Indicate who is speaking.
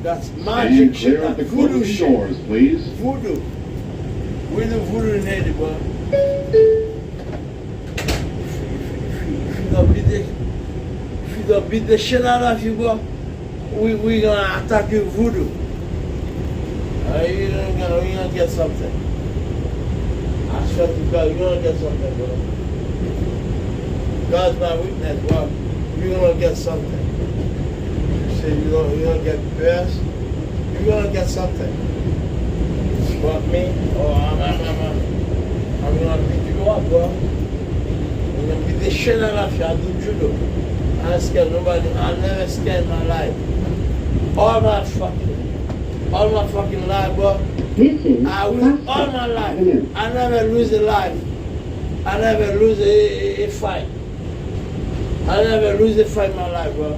Speaker 1: That's
Speaker 2: Stand
Speaker 1: magic shit.
Speaker 2: clear of the
Speaker 1: That voodoo
Speaker 2: closed
Speaker 1: shit.
Speaker 2: doors, please.
Speaker 1: Voodoo. We do voodoo in Haiti, boy. If you don't beat the shit out of you, boy, we gonna attack you voodoo. You're gonna get something. I swear to God, you're gonna get something, bro. God's my witness, bro. You're gonna get something. You say you're gonna get blessed, you're gonna get something. But me, I'm gonna beat you up, bro. I'm gonna beat the shit out of you. I do judo. I don't scare nobody. I never scared in my life. All my fucking life, bro.
Speaker 3: This is
Speaker 1: I win all my life. I never lose a life. I never lose a fight. I never lose a fight in my life, bro.